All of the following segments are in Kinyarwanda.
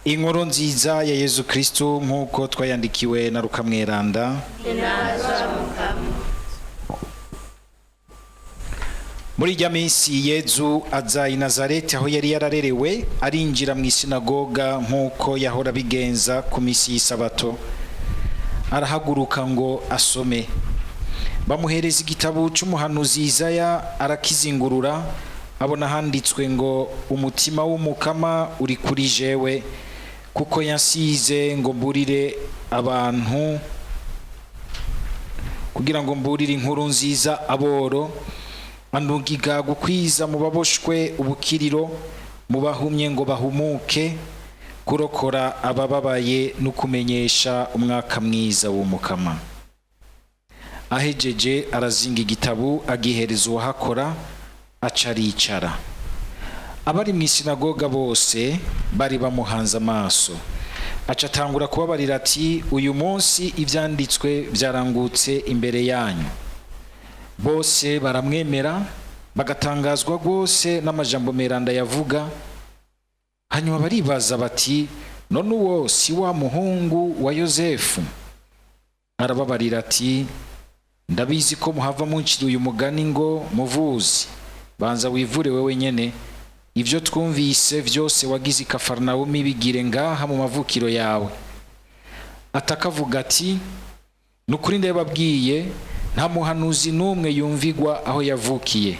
Inkuru nziza ya Yezu Kristo nk'uko twayandikiwe na Luka Mweranda. Muri irya minsi Yezu aza i Nazareti aho yari yararerewe, arinjira mu isinagoga nk'uko yahora bigenza ku minsi y'isabato. Arahaguruka ngo asome. Bamuhereza igitabo c'umuhanuzi Isaya, arakizingurura, abona handitswe ngo umutima w'umukama uri kuri jewe, kuko yansize ngo mburire abantu, kugira ngo mburire inkuru nziza aboro, antugiga gukwiza mu baboshwe ubukiriro, mu bahumye ngo bahumuke, kurokora abababaye no kumenyesha umwaka mwiza w'umukama. Ahejeje arazinga igitabo agihereza uwahakora, aca aricara. Abari mu isinagoga bose bari bamuhanze amaso. Aca atangura kubabarira ati, uyu munsi ivyanditswe vyarangutse imbere yanyu. Bose baramwemera, bagatangazwa rwose n'amajambo meranda yavuga. Hanyuma baribaza bati, none uwo si wa muhungu wa Yozefu? Arababarira ati, ndabizi ko muhava muncira uyu mugani ngo muvuzi, banza wivure wewe nyene. Ivyo twumvise vyose wagize i Kafarnawumi bigire ngaha mu mavukiro yawe. Atakavuga ati, nukuri ndababwiye, nta muhanuzi n'umwe yumvigwa aho yavukiye.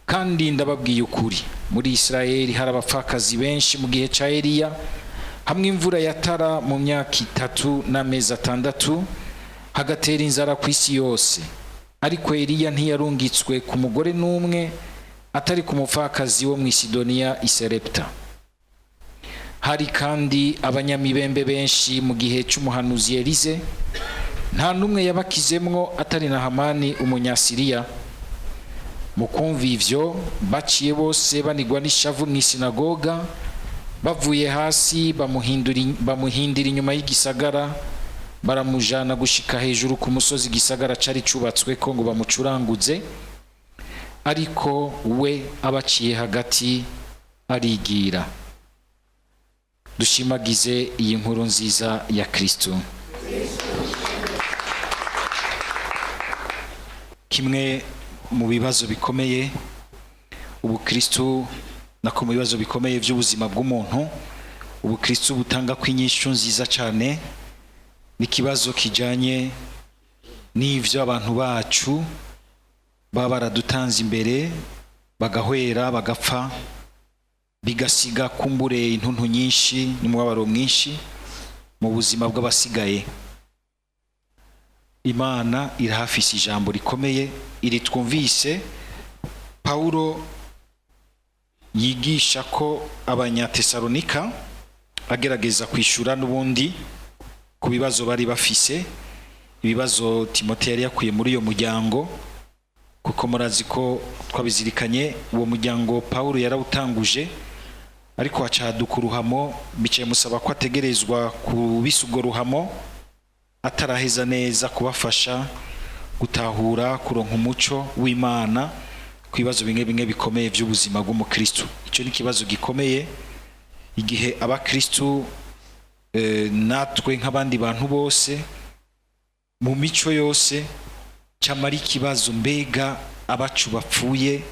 Kandi ndababwiye ukuri, muri Israeli hari abapfakazi benshi mu gihe ca Eliya, hamwe imvura yatara mu myaka 3 n'amezi 6, hagatera inzara ku isi yose. Ariko Eliya ntiyarungitswe ku mugore n'umwe atari ku mupfakazi wo mu Sidoniya i Sarepta. Hari kandi abanyamibembe benshi mu gihe c'umuhanuzi Elize, nta n'umwe yabakizemwo atari na Hamani umunyasiriya. Mu kumva ivyo baciye bose banigwa n'ishavu mu isinagoga, bavuye hasi bamuhindira inyuma y'igisagara, baramujana gushika hejuru ku musozi igisagara cari cubatswe ko ngo bamucuranguze. Ariko we abaciye hagati arigira. Dushimagize iyi nkuru nziza ya Kristo. Kimwe mu bibazo bikomeye ubukristo, nako mu bibazo bikomeye by'ubuzima bw'umuntu, ubukristo butanga kwinyishu nziza cyane, n'ikibazo kijanye n'ivyo abantu bacu baba baradutanze imbere, bagahwera bagapfa, bigasiga kumbure intuntu nyinshi n'umubabaro mwinshi mu buzima bw'abasigaye. Imana irahafise ijambo rikomeye iri twumvise Paulo yigisha ko abanyatesalonika, agerageza kwishura n'ubundi ku bibazo bari bafise, ibibazo Timote yari yakuye muri iyo muryango, kuko murazi ko twabizirikanye uwo muryango Paulo yarawutanguje, ariko hacaduka uruhamo, bicaye musaba ko ategerezwa kubisugo ruhamo, ataraheza neza kubafasha gutahura kuronka umuco w'Imana ku bibazo bimwe bimwe bikomeye by'ubuzima bw'umukristo. Ico ni kibazo gikomeye igihe abakristo natwe nk'abandi bantu bose mu mico yose camara ikibazo, mbega abacu bapfuye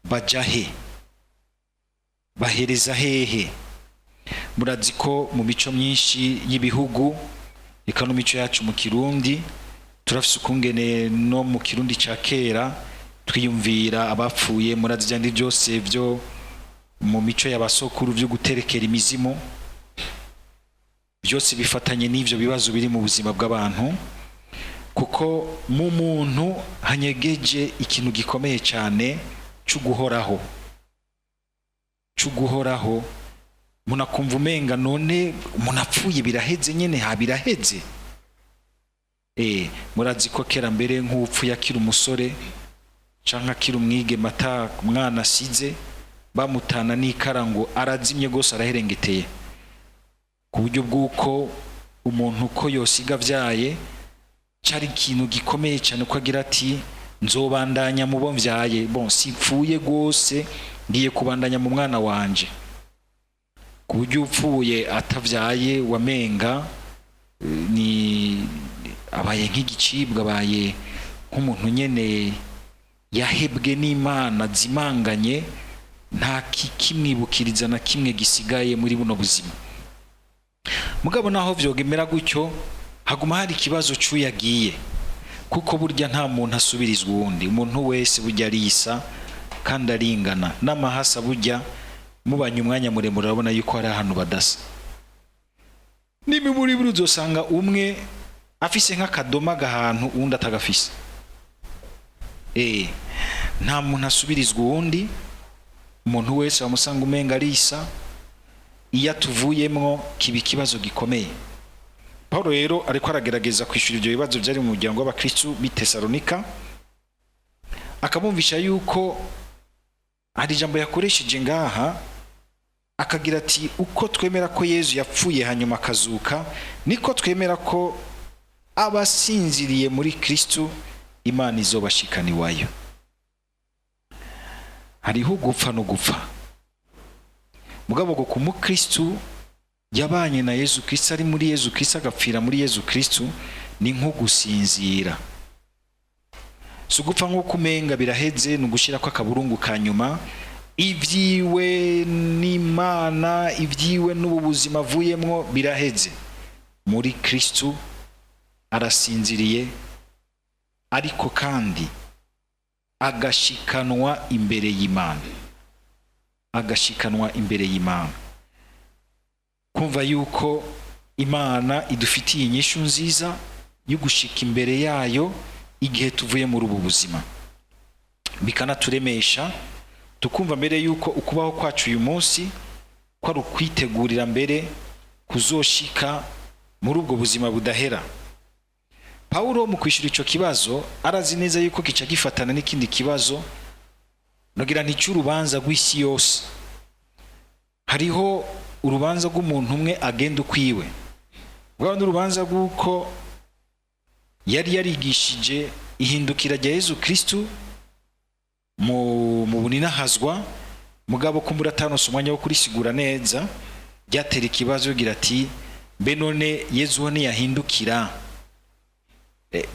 bajahe, bahereza hehe? Murazi ko mu mico myinshi y'ibihugu, eka no mico yacu mu Kirundi, turafise ukungene no mu Kirundi ca kera twiyumvira abapfuye. Murazi byandi byose byo mu mico y'abasokuru byo guterekera imizimu, byose bifatanye n'ivyo bibazo biri mu buzima bw'abantu, kuko mu muntu hanyegeje ikintu gikomeye cyane c'uguhoraho. Munakumva umenga none umuntu apfuye biraheze nyene, biraheze. Murazi ko kera mbere nk'upfu yakira umusore canke akira umwigeme ata umwana asize, bamutana n'ikara ngo arazimye gose araherengeteye, ku buryo bw'uko umuntu ko yosiga vyaye cari ikintu gikomeye cyane, ko agira ati nzobandanya mu bo mvyaye, bon sipfuye gose ngiye kubandanya mu mwana wanje. ku buryo upfuye atavyaye wamenga ni abaye nk'igicibwa, abaye nk'umuntu nyene yahebwe n'Imana zimanganye, nta kimwibukiriza na kimwe gisigaye muri buno buzima. Mugabo naho vyogemera gutyo, haguma hari ikibazo c'uyagiye, kuko burya nta muntu asubirizwa uwundi. Umuntu wese burya arisa kandi aringana, n'amahasa burya mubanye umwanya muremure urabona yuko hari ahantu badasa. N'imiburi buri uzosanga umwe afise nk'akadoma gahantu uwundi atagafise. Nta muntu asubirizwa uwundi, umuntu wese wamusanga umenga arisa. Iyo tuvuyemwo kiba ikibazo gikomeye. Paulo rero ariko aragerageza kwishura ibyo bibazo byari mu muryango w'abakristo b'i Tesalonika, akabumvisha yuko hari ijambo yakoresheje ngaha, akagira ati uko twemera ko Yesu yapfuye hanyuma akazuka, niko twemera ko abasinziriye muri Kristo Imana izobashikana iwayo. Hariho gupfa no gupfa, mugabo go ku mukristo yabanye na Yesu Kristo, ari muri Yesu Kristo, agapfira muri Yesu Kristo, ni nko gusinzira. So gupfa nko kumenga biraheze, no gushira kwa kaburungu kanyuma, ivyiwe n'Imana, ivyiwe n'ubuzima avuyemwo biraheze. Muri Kristo arasinziriye, ariko kandi agashikanwa imbere y'Imana, agashikanwa imbere y'Imana. Kumva yuko Imana idufitiye inyishu nziza yo gushika imbere yayo igihe tuvuye muri ubu buzima, bikanaturemesha tukumva mbere yuko ukubaho kwacu uyu munsi ko ari ukwitegurira mbere kuzoshika muri ubwo buzima budahera. Paulo mu kwishura ico kibazo arazi neza yuko kica gifatana n'ikindi kibazo, nogira nticy'urubanza rw'isi yose. Hariho urubanza rw'umuntu umwe agenda ukwiwe, bwa n'urubanza rw'uko yari yarigishije ihindukira rya Yesu Kristo mu buninahazwa, mugabo kumbura atanose umwanya wo kurisigura neza, byatera ikibazo yogira ati mbe none Yesu ne yahindukira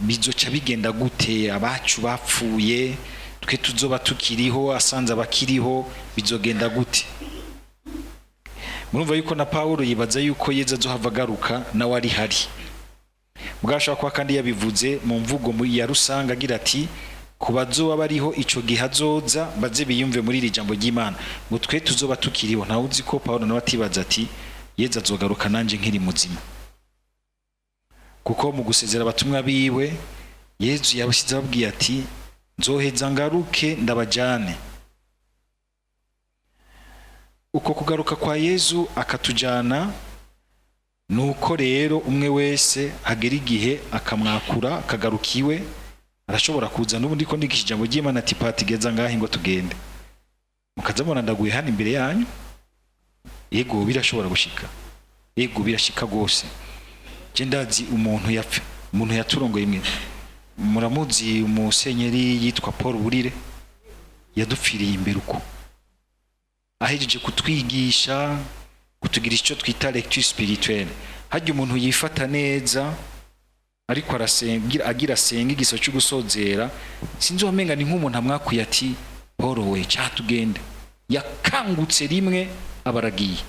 bizoca bigenda gute? Abacu bapfuye, twe tuzoba tukiriho, asanze abakiriho bizogenda gute? Murumva yuko na Paulo yibaza yuko Yesu azohava agaruka nawe ari hari. Bwashaka kwa kandi yabivuze mu mvugo muri ya rusanga agira ati kubazoba bariho ico gihe azoza baze biyumve muri iri jambo ry'Imana ngo twe tuzoba tukiriho. Ntawe uzi ko Paulo nawe atibaza ati Yesu azogaruka nanje nkiri muzima, kuko mu gusezera abatumwa biwe Yesu yabashize ababwiye ati nzoheza ngaruke ndabajane. Uko kugaruka kwa Yesu akatujana, nuko rero umwe wese hagera igihe akamwakura akagarukiwe, arashobora kuza n'ubundi ko ndigisha ijambo ry'Imana ati patigeza ngahe ngo tugende, mukazabona ndaguye hano imbere yanyu. Yego birashobora gushika, yego birashika gose. Je ndazi umuntu yapfe, umuntu yaturongoye imwe, muramuzi umusenyeri yitwa Paul Burire, yadupfiriye imbere uko ahejeje kutwigisha, kutugira icyo twita lecture spirituelle. Hajya umuntu yifata neza ariko arasenga, agira senga igiso cyo gusozera, sinzi wamenga ni nk'umuntu amwakuye ati Paul we cyatugende, yakangutse rimwe abaragiye.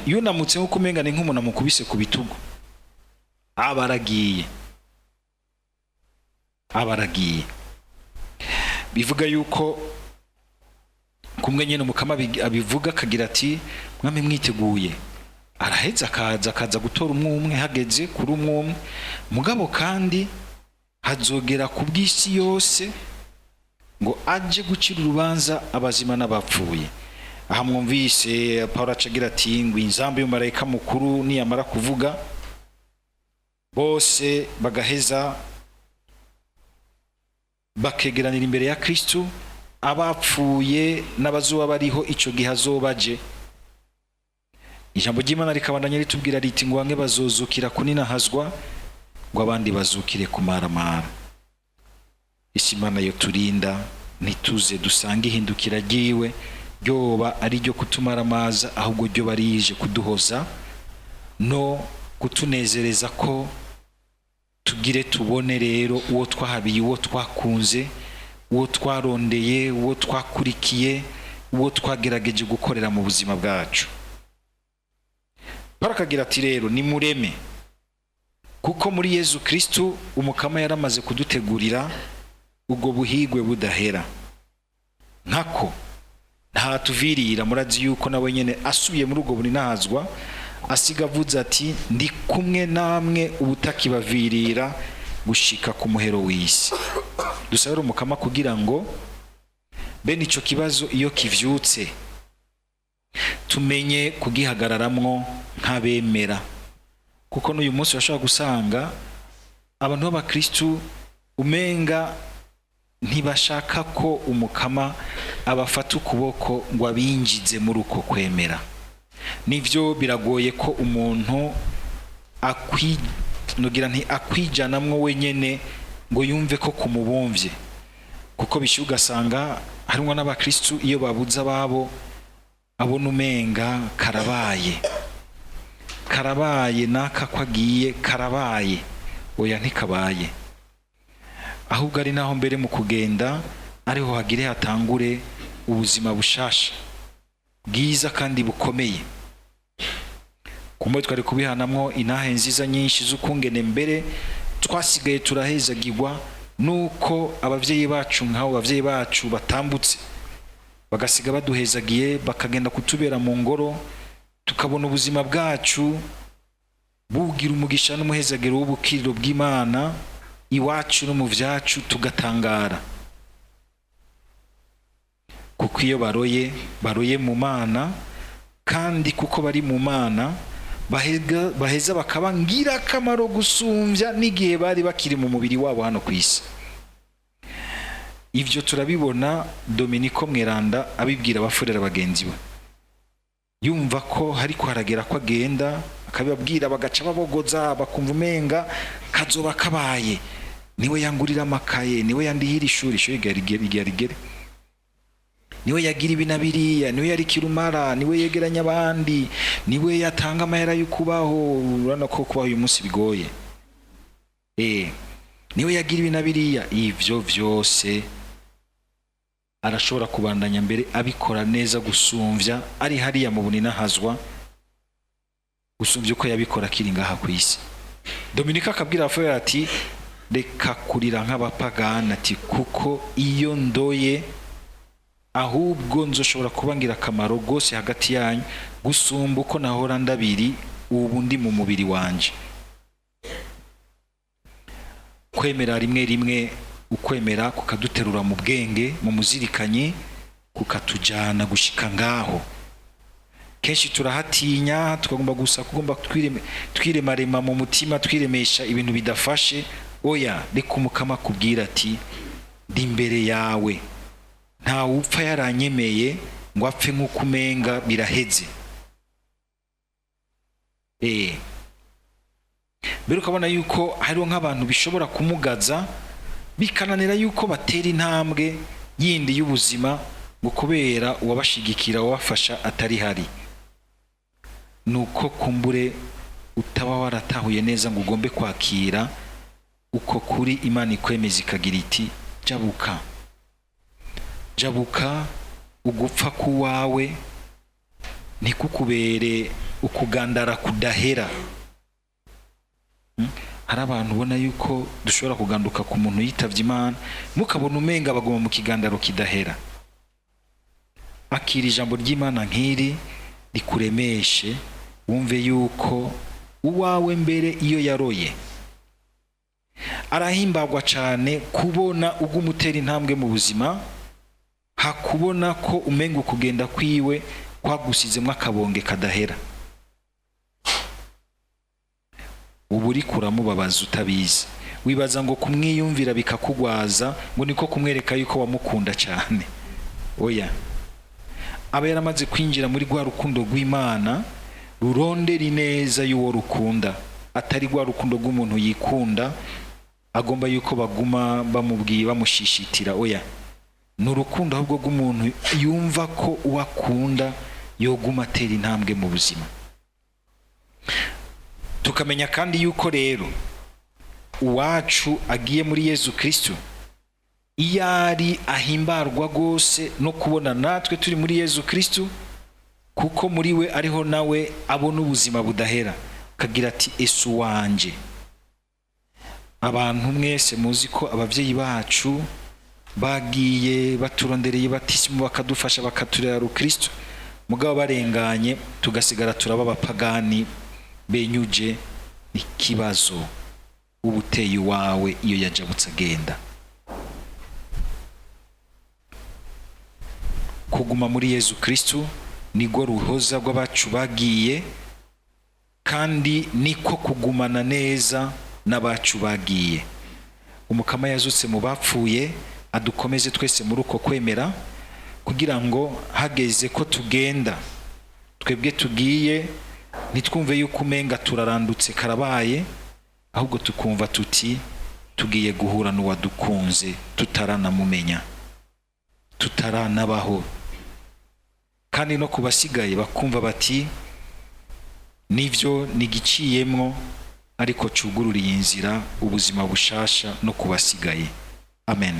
Yunamutse nko kumenga ni nk'umuntu amukubise ku bitugu, abaragiye. Bivuga yuko kumwe nyene umukama abivuga akagira ati mwami mwiteguye, araheza akaza gutora umwe hageze kuri umwe, mugabo kandi hazogera ku bw'isi yose ngo aje gucira urubanza abazima n'abapfuye. Aha mwumvise Paulo acagira ati ngo inzambe y'umarayika mukuru niyamara kuvuga, bose bagaheza bakegeranira imbere ya Kristo, abapfuye n'abazuba bariho ico gihe azobaje. Ijambo ry'Imana rikabandanya ritubwira riti ngo bamwe bazozukira kuninahazwa, ngo abandi bazukire kumaramara. Isi Imana yo turinda ntituze dusanga ihindukira ryiwe ryoba ari ryo kutumaramaza, ahubwo ryo barije kuduhoza no kutunezereza ko tugire tubone rero uwo twahabiye, uwo twakunze, uwo twarondeye, uwo twakurikiye, uwo twagerageje gukorera mu buzima bwacu. Barakagira ati rero nimureme, kuko muri Yezu Kristo umukama yaramaze kudutegurira ubwo buhigwe budahera. Nkako nta tuvirira, murazi yuko nawe nyene asubiye muri ubwo buninahazwa asiga avuze ati ndi kumwe namwe ubutakibavirira gushika ku muhero w'isi. Dusabira umukama kugira ngo bene ico kibazo iyo kivyutse tumenye kugihagararamwo nk'abemera, kuko n'uyu munsi bashobora gusanga abantu b'abakristu umenga ntibashaka ko umukama abafata ukuboko ngo abinjize muri uko kwemera. Nivyo biragoye ko umuntu akwijanamwo wenyene ngo yumve ko kumubumvye, kuko bishyuye ugasanga harimwo n'abakristu iyo babuza ababo abona umenga karabaye naka kwagiye karabaye. Oya, ntikabaye, ahubwo ari naho mbere mu kugenda ariho hagire hatangure ubuzima bushasha bwiza kandi bukomeye. Kumbe twari kubihanamwo inahe nziza nyinshi z'ukungene mbere twasigaye turahezagirwa nuko abavyeyi bacu nk'abo bavyeyi bacu batambutse bagasiga baduhezagiye, bakagenda kutubera mu ngoro, tukabona ubuzima bwacu bugira umugisha n'umuhezagiro w'ubukiriro bw'Imana iwacu no mu vyacu, tugatangara. Kuko iyo baroye mu Mana, kandi kuko bari mu Mana baheza bakaba ngirakamaro gusumvya n'igihe bari bakiri mu mubiri wabo hano ku isi. Ivyo turabibona Dominiko Mweranda abibwira abafurera bagenzi we, yumva ko hariko haragera ko agenda akabibabwira, bagaca babogoza bakumva umenga kazoba kabaye, niwe yangurira amakaye, niwe yandihira ishuri rigere, niwe yagira ibinabiriya, niwe yari kirumara, niwe yegeranya abandi, niwe yatanga amahera y'ukubaho. Urana ko kubaho uyu munsi bigoye, niwe yagira ibinabiriya. Ivyo vyose arashobora kubandanya mbere abikora neza gusumvya ari hariya mu buninahazwa, gusumvya uko yabikora akiri ngaha ku isi. Dominika akabwira abafurera ati reka kurira nk'abapagana, ati kuko iyo ndoye ahubwo nzoshobora kubangira akamaro gose hagati yanyu gusumba uko nahora ndabiri ubu ndi mu mubiri wanje. Kwemera rimwe ukwemera kukaduterura mu bwenge, mu muzirikanye, kukatujana gushika ngaho. Kenshi turahatinya, tukagomba twiremarema mu mutima, twiremesha ibintu bidafashe. Oya, reka umukama kubwira ati ndi imbere yawe, nta upfa yaranyemeye ngo apfe nk'uko umenga biraheze. Mbere ukabona yuko hariho nk'abantu bishobora kumugaza, bikananira yuko batera intambwe yindi y'ubuzima ngo kubera uwabashigikira uwabafasha atari hari. Nuko kumbure utaba waratahuye neza ngo ugombe kwakira uko kuri Imana ikwemeza ikagira iti jabuka, ugupfa kuwawe ntikukubere ukugandara kudahera. Hari abantu ubona yuko dushobora kuganduka ku muntu yitavye Imana, mukabona umenga bagoma mu kigandaro kidahera. Akira ijambo ry'Imana nk'iri rikuremeshe, wumve yuko uwawe mbere iyo yaroye. Arahimbagwa cane kubona ugumutera intambwe mu buzima, hakubona ko umenga ukugenda kwiwe kwagusizemwo akabonge kadahera. Ubu uri kuramubabaza utabizi, wibaza ngo kumwiyumvira bikakugwaza ngo niko kumwereka yuko wamukunda cyane. Oya, aba yaramaze kwinjira muri rwa rukundo rw'Imana rurondera ineza y'uwo rukunda, atari rwa rukundo rw'umuntu yikunda agomba yuko baguma bamubwiye bamushishitira. Oya, ni urukundo ahubwo rw'umuntu yumva ko uwakunda yoguma atera intambwe mu buzima. Tukamenya kandi yuko rero uwacu agiye muri Yezu Kristo, iyo ari ahimbarwa rwose no kubona natwe turi muri Yezu Kristo, kuko muri we ariho nawe abona ubuzima budahera, akagira ati ese uwanje. Abantu mwese muzi ko abavyeyi bacu bagiye baturondereye batisimu bakadufasha bakaturera Kristo, mugabo barenganye tugasigara turaba abapagani benyuje. Ikibazo ubuteye wawe iyo yajabutse agenda. Kuguma muri Yezu Kristo nigwo ruhoza rw'abacu bagiye, kandi niko kugumana neza n'abacu bagiye. Umukama yazutse mu bapfuye adukomeze twese muri uko kwemera, kugira ngo hageze ko tugenda twebwe tugiye nitwumve yuko umenga turarandutse karabaye, ahubwo tukumva tuti tugiye guhura n'uwadukunze tutaranamumenya, tutaranabaho. Kandi no kubasigaye bakumva bati nivyo nigiciyemwo, ariko cugururiye inzira ubuzima bushasha no kubasigaye. Amen.